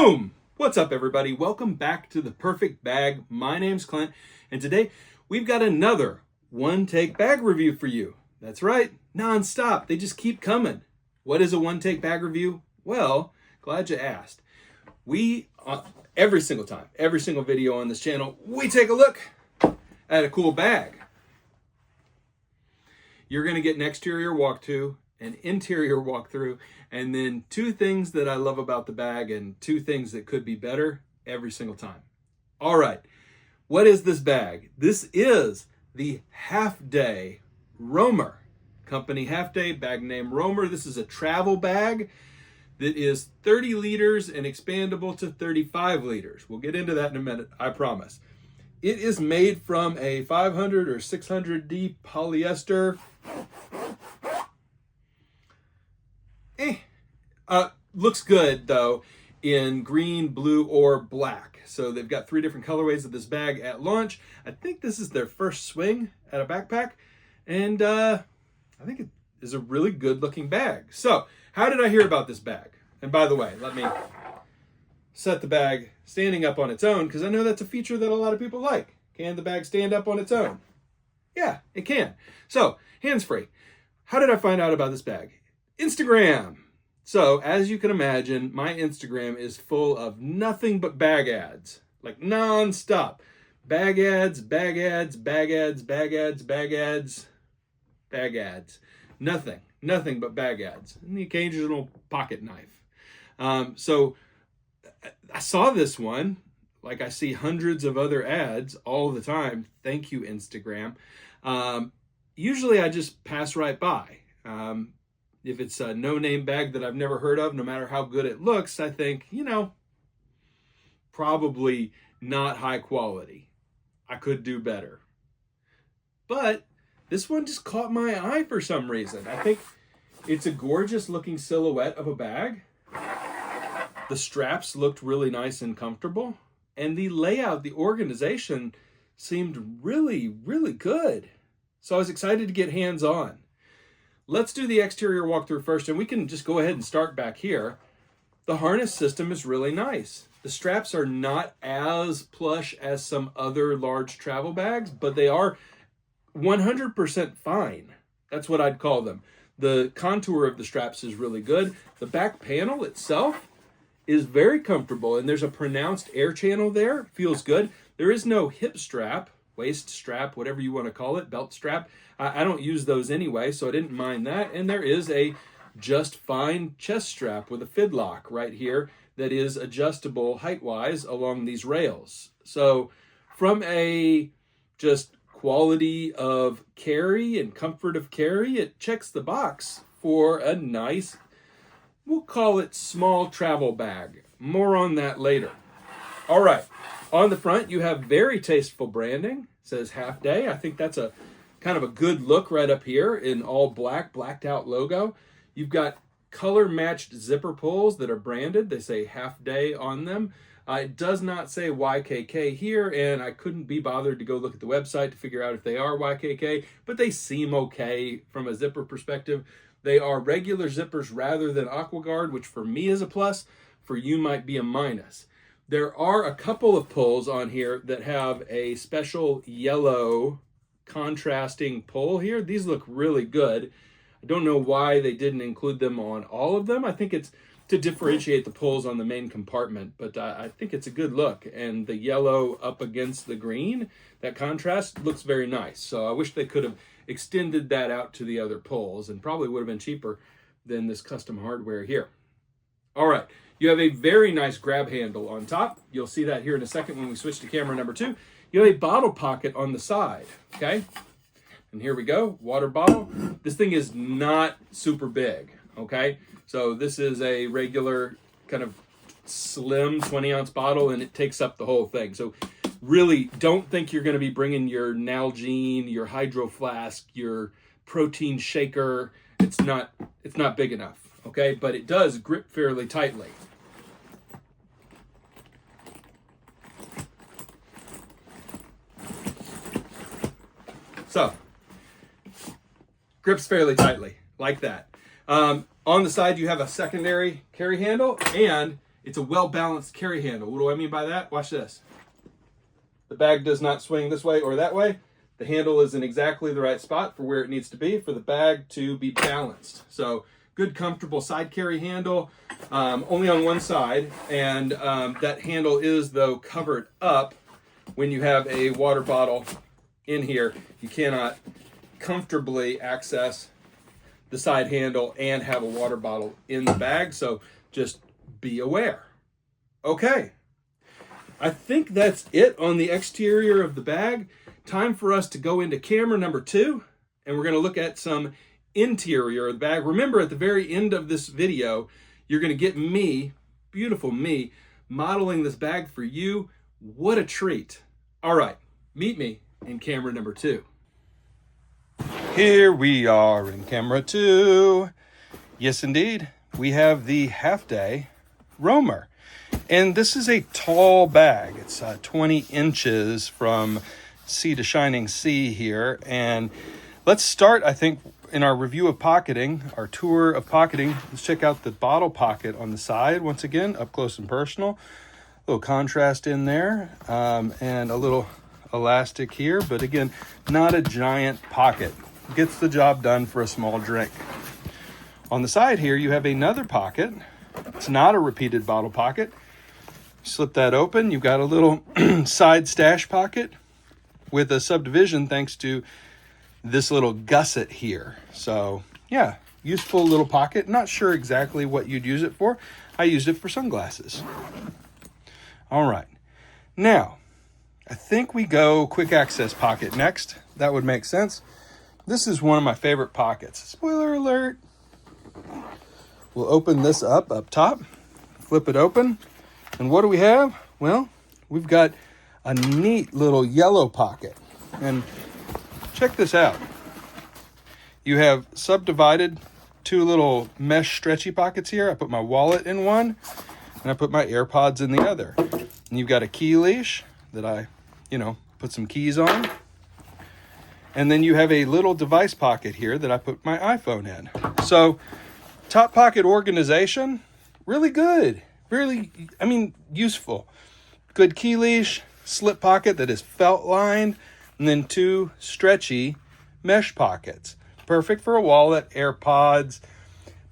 Boom! What's up, everybody? Welcome back to The Perfect Bag. My name's Clint, and today we've got another one-take bag review for you. That's right, non-stop. They just keep coming. What is a one-take bag review? Well, glad you asked. We, every single time, every single video on this channel, we take a look at a cool bag. You're going to get an exterior walkthrough, an interior walkthrough, and then two things that I love about the bag and two things that could be better every single time. All right, what is this bag? This is the Halfday Roamer. Company Halfday, bag name Roamer. This is a travel bag that is 30 liters and expandable to 35 liters. We'll get into that in a minute, I promise. It is made from a 500 or 600D polyester. Looks good though in green, blue, or black. So they've got three different colorways of this bag at launch. I think this is their first swing at a backpack, and I think it is a really good looking bag. So how did I hear about this bag? And by the way, let me set the bag standing up on its own, because I know that's a feature that a lot of people like. Can the bag stand up on its own? Yeah, it can. So hands-free. How did I find out about this bag? Instagram. So, as you can imagine, my Instagram is full of nothing but bag ads, like non-stop. Bag ads, bag ads, bag ads, bag ads, bag ads, bag ads. Nothing but bag ads. And the occasional pocket knife. So, I saw this one, like I see hundreds of other ads all the time. Thank you, Instagram. Usually I just pass right by. If it's a no-name bag that I've never heard of, no matter how good it looks, I think, probably not high quality. I could do better. But this one just caught my eye for some reason. I think it's a gorgeous looking silhouette of a bag. The straps looked really nice and comfortable. And the layout, the organization seemed really, really good. So I was excited to get hands-on. Let's do the exterior walkthrough first, and we can just go ahead and start back here. The harness system is really nice. The straps are not as plush as some other large travel bags, but they are 100% fine. That's what I'd call them. The contour of the straps is really good. The back panel itself is very comfortable, and there's a pronounced air channel there. Feels good. There is no hip strap, waist strap, whatever you want to call it, belt strap. I don't use those anyway, so I didn't mind that. And there is a just fine chest strap with a fidlock right here that is adjustable height-wise along these rails. So from a just quality of carry and comfort of carry, it checks the box for a nice, we'll call it small travel bag. More on that later. All right. On the front, you have very tasteful branding. It says Halfday. I think that's a kind of a good look right up here in all black, blacked out logo. You've got color matched zipper pulls that are branded. They say Halfday on them. It does not say YKK here, and I couldn't be bothered to go look at the website to figure out if they are YKK, but they seem okay from a zipper perspective. They are regular zippers rather than AquaGuard, which for me is a plus. For you might be a minus. There are a couple of pulls on here that have a special yellow contrasting pull here. These look really good. I don't know why they didn't include them on all of them. I think it's to differentiate the pulls on the main compartment, but I think it's a good look. And the yellow up against the green, that contrast looks very nice. So I wish they could have extended that out to the other pulls, and probably would have been cheaper than this custom hardware here. All right. You have a very nice grab handle on top. You'll see that here in a second when we switch to camera number 2. You have a bottle pocket on the side, okay? And here we go, water bottle. This thing is not super big, okay? So this is a regular kind of slim 20-ounce bottle, and it takes up the whole thing. So really don't think you're gonna be bringing your Nalgene, your Hydro Flask, your protein shaker. It's not big enough, okay? But it does grip fairly tightly. So, grips fairly tightly, like that. On the side, you have a secondary carry handle, and It's a well-balanced carry handle. What do I mean by that? Watch this. The bag does not swing this way or that way. The handle is in exactly the right spot for where it needs to be for the bag to be balanced. So good, comfortable side carry handle, only on one side. And that handle is, though, covered up when you have a water bottle in here. You cannot comfortably access the side handle and have a water bottle in the bag. So just be aware. Okay. I think that's it on the exterior of the bag. Time for us to go into camera number 2, and we're going to look at some interior of the bag. Remember, at the very end of this video, you're going to get me, beautiful me, modeling this bag for you. What a treat. All right, meet me in camera number 2. Here we are in camera 2. Yes, indeed. We have the Halfday Roamer. And this is a tall bag. It's 20 inches from sea to shining sea here. And let's start, I think, in our review of pocketing, our tour of pocketing. Let's check out the bottle pocket on the side. Once again, up close and personal. A little contrast in there, and a little elastic here. But again, not a giant pocket. Gets the job done for a small drink. On the side here, you have another pocket. It's not a repeated bottle pocket. Slip that open. You've got a little side stash pocket with a subdivision thanks to this little gusset here. So yeah, useful little pocket. Not sure exactly what you'd use it for. I used it for sunglasses. All right. Now, I think we go quick access pocket next. That would make sense. This is one of my favorite pockets. Spoiler alert. We'll open this up top, flip it open. And what do we have? Well, we've got a neat little yellow pocket. And check this out. You have subdivided 2 little mesh stretchy pockets here. I put my wallet in one, and I put my AirPods in the other. And you've got a key leash that I, put some keys on. And then you have a little device pocket here that I put my iPhone in. So, top pocket organization, really good. Really, useful. Good key leash, slip pocket that is felt lined, and then 2 stretchy mesh pockets. Perfect for a wallet, AirPods,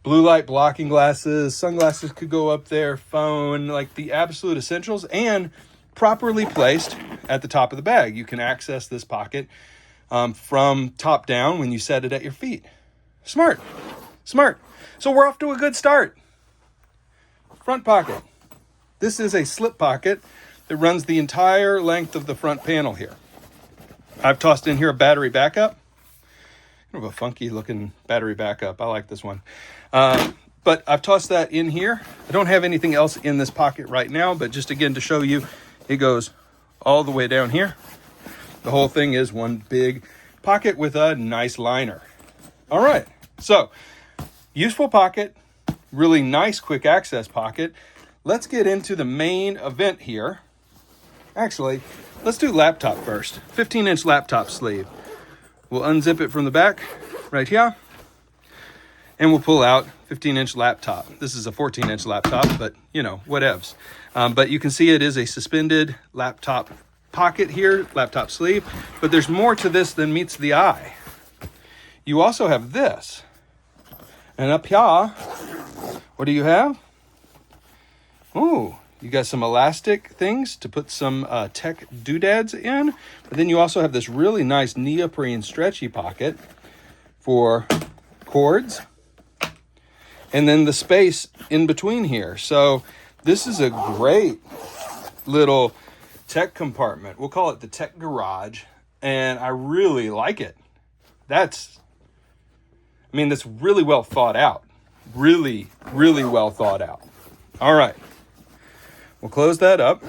blue light blocking glasses, sunglasses could go up there, phone, like the absolute essentials, and properly placed at the top of the bag. You can access this pocket from top down when you set it at your feet. Smart. So we're off to a good start. Front pocket. This is a slip pocket that runs the entire length of the front panel here. I've tossed in here a battery backup. Kind of a funky looking battery backup. I like this one. But I've tossed that in here. I don't have anything else in this pocket right now, but just again to show you, it goes all the way down here. The whole thing is one big pocket with a nice liner. All right, so useful pocket, really nice quick access pocket. Let's get into the main event here. Actually, let's do laptop first. 15-inch laptop sleeve. We'll unzip it from the back right here, and we'll pull out 15-inch laptop. This is a 14-inch laptop, but whatevs. But you can see it is a suspended laptop pocket here, laptop sleeve, but there's more to this than meets the eye. You also have this, and up here, what do you have? Ooh, you got some elastic things to put some tech doodads in, but then you also have this really nice neoprene stretchy pocket for cords, and then the space in between here. So this is a great little tech compartment. We'll call it the tech garage, and I really like it. That's really well thought out. Really well thought out. All right. We'll close that up.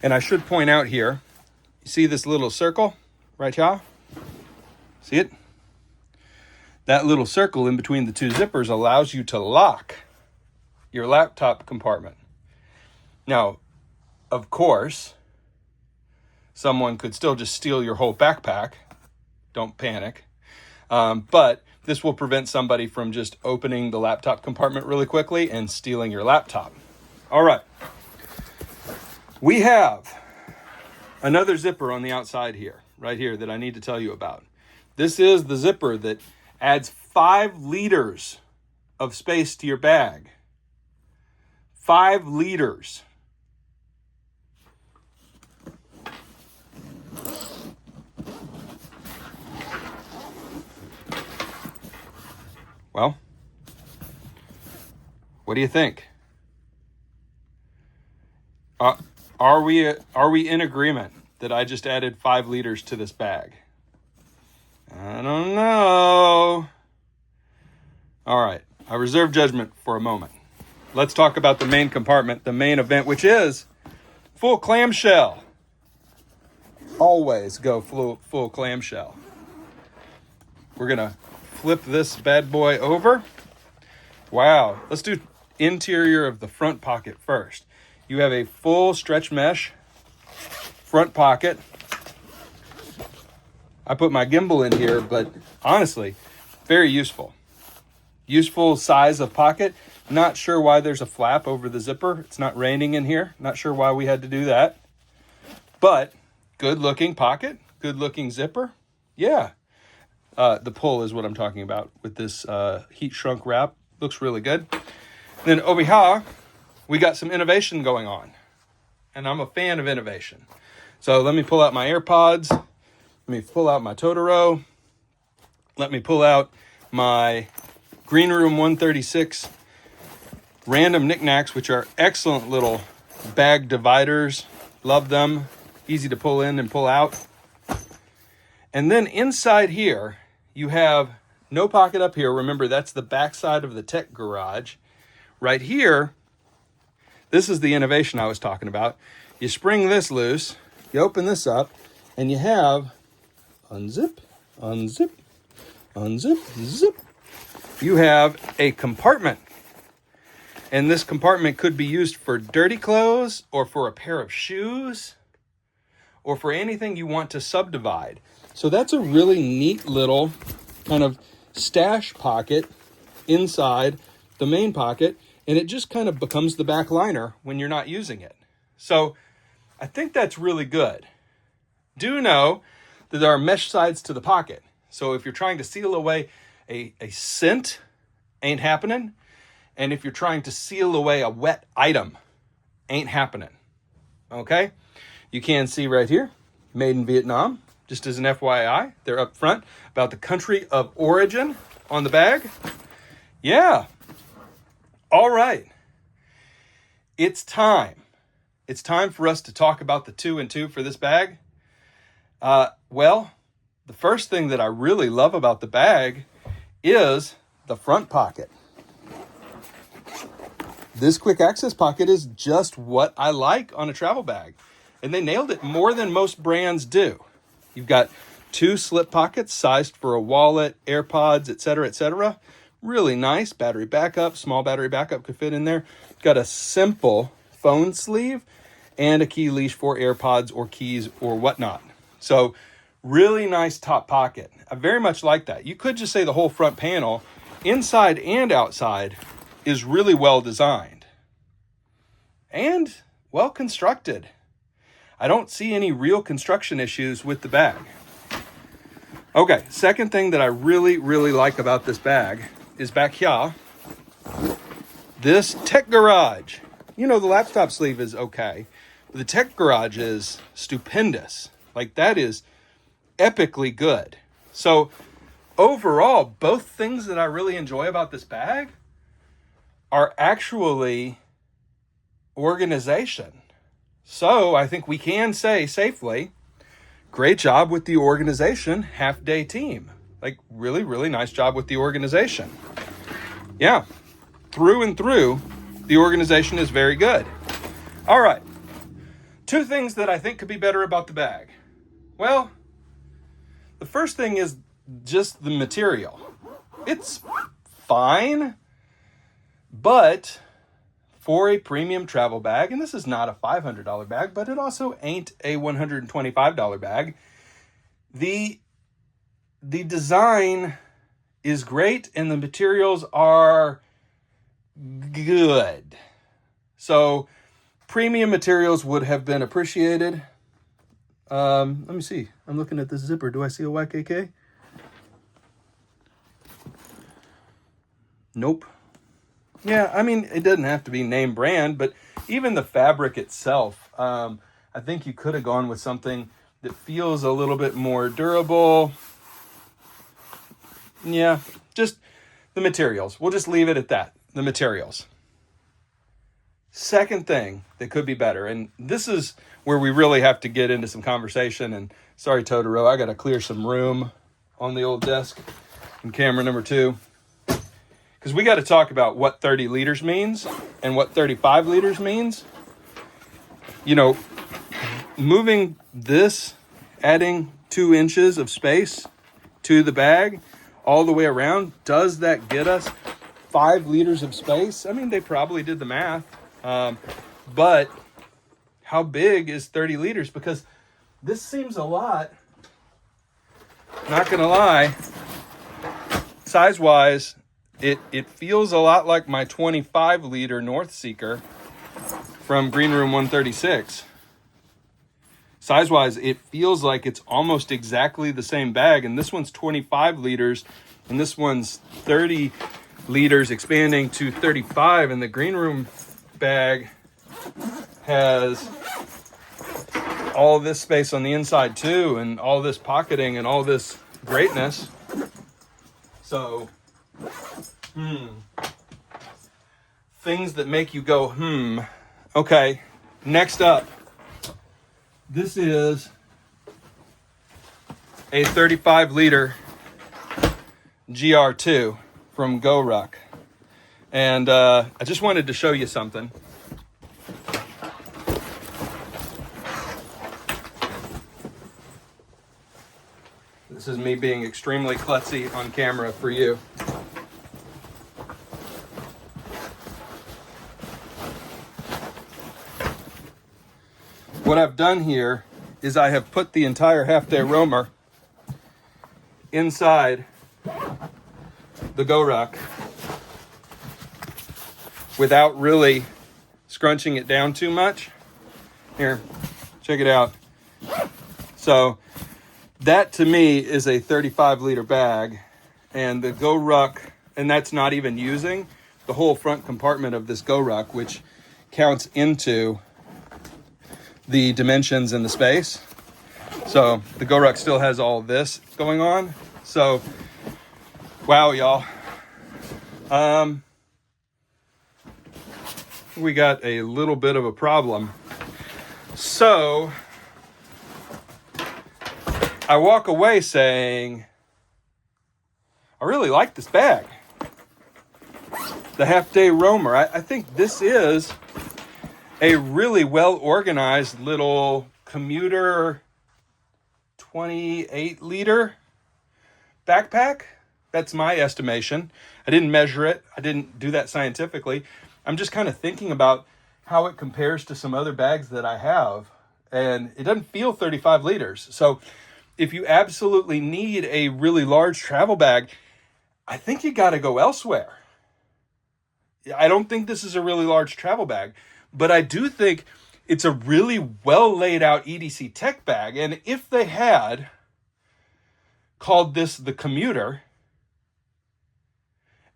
And I should point out here, you see this little circle right here? See it? That little circle in between the 2 zippers allows you to lock your laptop compartment. Now, of course, someone could still just steal your whole backpack. Don't panic. But this will prevent somebody from just opening the laptop compartment really quickly and stealing your laptop. All right. We have another zipper on the outside here, right here, that I need to tell you about. This is the zipper that adds 5 liters of space to your bag. 5 liters. Well, what do you think? Are we in agreement that I just added 5 liters to this bag? I don't know. All right, I reserve judgment for a moment. Let's talk about the main compartment, the main event, which is full clamshell. Always go full clamshell. We're gonna flip this bad boy over. Wow, let's do interior of the front pocket first. You have a full stretch mesh front pocket. I put my gimbal in here, but honestly, very useful. Useful size of pocket. Not sure why there's a flap over the zipper. It's not raining in here. Not sure why we had to do that. But good looking pocket, good looking zipper. Yeah. The pull is what I'm talking about with this heat shrunk wrap. Looks really good. Then over here, we got some innovation going on. And I'm a fan of innovation. So let me pull out my AirPods. Let me pull out my Totoro. Let me pull out my Green Room 136 random knickknacks, which are excellent little bag dividers. Love them. Easy to pull in and pull out. And then inside here, you have no pocket up here. Remember, that's the back side of the tech garage. Right here, this is the innovation I was talking about. You spring this loose, you open this up, and you have unzip, unzip, unzip, zip. You have a compartment. And this compartment could be used for dirty clothes or for a pair of shoes or for anything you want to subdivide. So that's a really neat little kind of stash pocket inside the main pocket, and it just kind of becomes the back liner when you're not using it. So I think that's really good. Do know that there are mesh sides to the pocket. So if you're trying to seal away a scent, ain't happening. And if you're trying to seal away a wet item, ain't happening. Okay? You can see right here, made in Vietnam. Just as an FYI, they're up front about the country of origin on the bag. Yeah. All right. It's time. It's time for us to talk about the 2 and 2 for this bag. Well, the first thing that I really love about the bag is the front pocket. This quick access pocket is just what I like on a travel bag. And they nailed it more than most brands do. You've got 2 slip pockets sized for a wallet, AirPods, etc., etc. Really nice. Battery backup, small battery backup could fit in there. Got a simple phone sleeve and a key leash for AirPods or keys or whatnot. So really nice top pocket. I very much like that. You could just say the whole front panel, inside and outside, is really well designed and well constructed. I don't see any real construction issues with the bag. Okay, second thing that I really, really like about this bag is back here, this tech garage. You know, the laptop sleeve is okay, but the tech garage is stupendous. Like, that is epically good. So overall, both things that I really enjoy about this bag are actually organization. So I think we can say safely, great job with the organization, Halfday team. Like, really, really nice job with the organization. Yeah, through and through, the organization is very good. All right, 2 things that I think could be better about the bag. Well, the first thing is just the material. It's fine, but for a premium travel bag, and this is not a $500 bag, but it also ain't a $125 bag, the design is great and the materials are good. So premium materials would have been appreciated. Let me see. I'm looking at this zipper. Do I see a YKK? Nope. Yeah, I mean, it doesn't have to be name brand, but even the fabric itself, I think you could have gone with something that feels a little bit more durable. Yeah, just the materials. We'll just leave it at that. The materials. Second thing that could be better, and this is where we really have to get into some conversation, and sorry, Totoro, I got to clear some room on the old desk in camera number 2. Because we got to talk about what 30 liters means and what 35 liters means. You know, moving this, adding 2 inches of space to the bag all the way around, does that get us 5 liters of space? I mean, they probably did the math. But how big is 30 liters? Because this seems a lot. Not going to lie. Size-wise, it feels a lot like my 25 liter North Seeker from Green Room 136. Size-wise, it feels like it's almost exactly the same bag, and this one's 25 liters, and this one's 30 liters expanding to 35, and the Green Room bag has all this space on the inside too, and all this pocketing and all this greatness. So, things that make you go, Okay, next up. This is a 35 liter GR2 from GoRuck. And I just wanted to show you something. This is me being extremely klutzy on camera for you. What I've done here is I have put the entire Halfday roamer inside the GoRuck without really scrunching it down too much. Here, check it out. So that to me is a 35 liter bag, and the GoRuck, and that's not even using the whole front compartment of this GoRuck, which counts into the dimensions in the space. So the GoRuck still has all this going on. So, wow, y'all. We got a little bit of a problem. So I walk away saying, I really like this bag. The Halfday roamer. I think this is a really well-organized little commuter 28 liter backpack. That's my estimation. I didn't measure it. I didn't do that scientifically. I'm just kind of thinking about how it compares to some other bags that I have. And it doesn't feel 35 liters. So if you absolutely need a really large travel bag, I think you got to go elsewhere. I don't think this is a really large travel bag, but I do think it's a really well laid out EDC tech bag. And if they had called this the commuter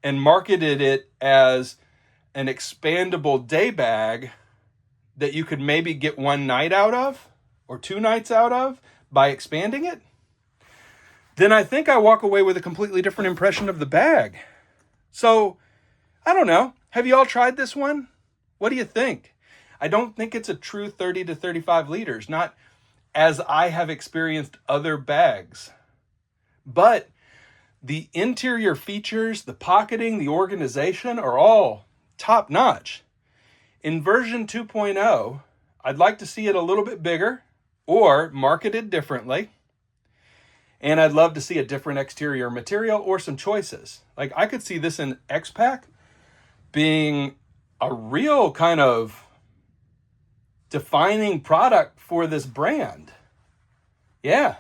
and marketed it as an expandable day bag that you could maybe get one night out of or 2 nights out of by expanding it, then I think I walk away with a completely different impression of the bag. So, I don't know. Have you all tried this one? What do you think? I don't think it's a true 30 to 35 liters, not as I have experienced other bags. But the interior features, the pocketing, the organization are all top notch. In version 2.0, I'd like to see it a little bit bigger or marketed differently. And I'd love to see a different exterior material or some choices. Like I could see this in X-Pack being a real kind of defining product for this brand. Yeah.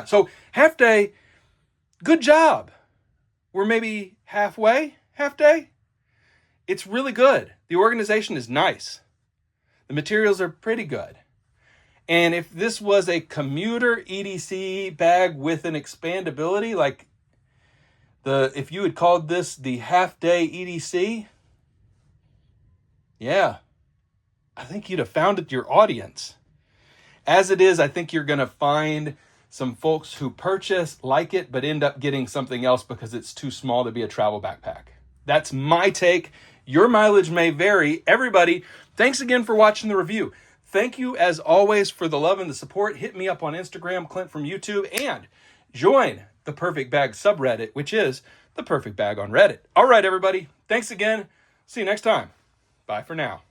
So Halfday, good job. We're maybe halfway, Halfday. It's really good. The organization is nice. The materials are pretty good. And if this was a commuter EDC bag with an expandability, like if you had called this the Halfday EDC, yeah, I think you'd have found your audience. As it is, I think you're going to find some folks who purchase, like it, but end up getting something else because it's too small to be a travel backpack. That's my take. Your mileage may vary. Everybody, thanks again for watching the review. Thank you, as always, for the love and the support. Hit me up on Instagram, Klint from YouTube, and join the Perfect Bag subreddit, which is the Perfect Bag on Reddit. All right, everybody. Thanks again. See you next time. Bye for now.